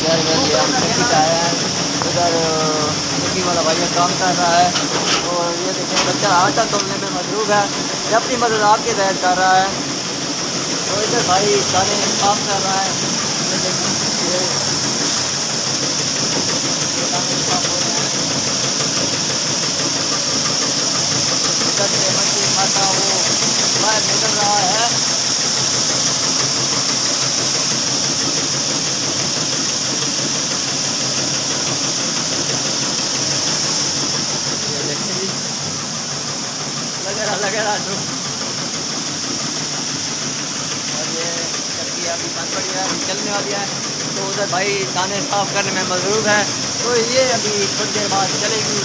यार इधर ये हम चक्की से आए हैं। उधर चक्की वाला भैया काम कर रहा है और ये देखें बच्चा आटा तोलने में मसरूफ़ है। ये अपनी मदद आपके तहत कर रहा है। तो इधर भाई दाने साफ कर रहा है। ये देखें ये दाने साफ हो रहे हैं। इधर से मछली खाता वो बाहर निकल रहा है। ये देखें जी लगे रहा जो। और ये चक्की अभी बंद पड़ी है, अभी चलने वाली है। तो उधर भाई दाने साफ करने में मसरूफ़ है। तो ये अभी थोड़ी देर बाद चलेगी।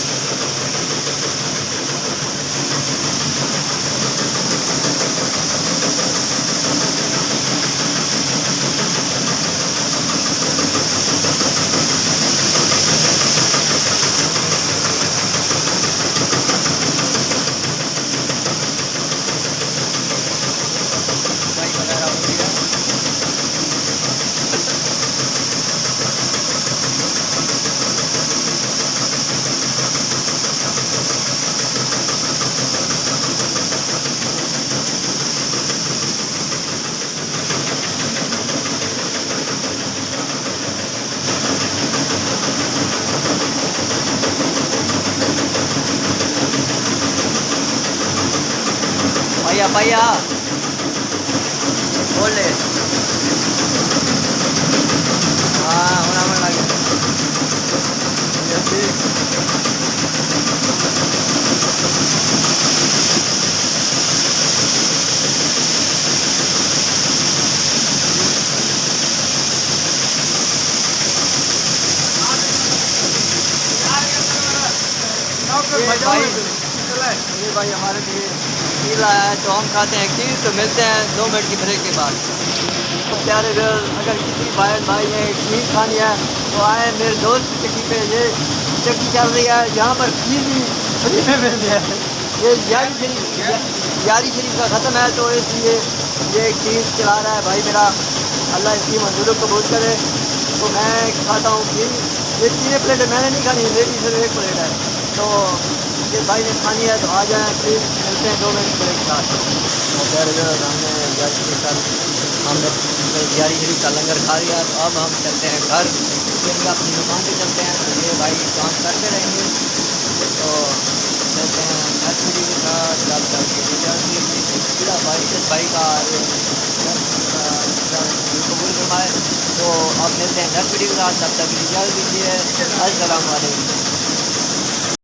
सफाई वगैरह हो रही है। भैया भैया बोले हाँ होना मन लगे जैसे ये भाई हमारे लिए खीर लाया है। तो हम खाते हैं खीर। तो मिलते हैं 2 मिनट की ब्रेक के बाद। तो प्यारे व्यूअर्स, अगर किसी भाई ने खीर खानी है तो आए मेरे दोस्त की चक्की पे। ये चक्की चल रही है, यहाँ पर खीर भी फ्री में मिल रही है। ये यारी शरीफ का ख़त्म है तो इसलिए ये खीर चला रहा है भाई मेरा। अल्लाह इसकी मंजूरी कबूल करे। तो मैं खाता हूँ खीर। ये 3 प्लेटें मैंने नहीं खानी, मेरी सिर्फ 1 प्लेट है। तो ये भाई ने खानी है तो आ जाए। फिर मिलते हैं 2 मिनट ब्रेक के साथ। प्यारे व्यूअर्स, हमने यारी शरीफ का लंगर खा लिया। तो अब हम चलते हैं घर। फिर अपनी दुकान पे चलते हैं। तो ये भाई काम करते रहेंगे। तो चलते हैं नेक्स्ट वीडियो के साथ। जब तक पूरा भाई इस भाई का कबूल फरमाए। तो अब मिलते हैं नेक्स्ट वीडियो के साथ। तब तक इजाज़त दीजिए। अस्सलाम वालेकुम।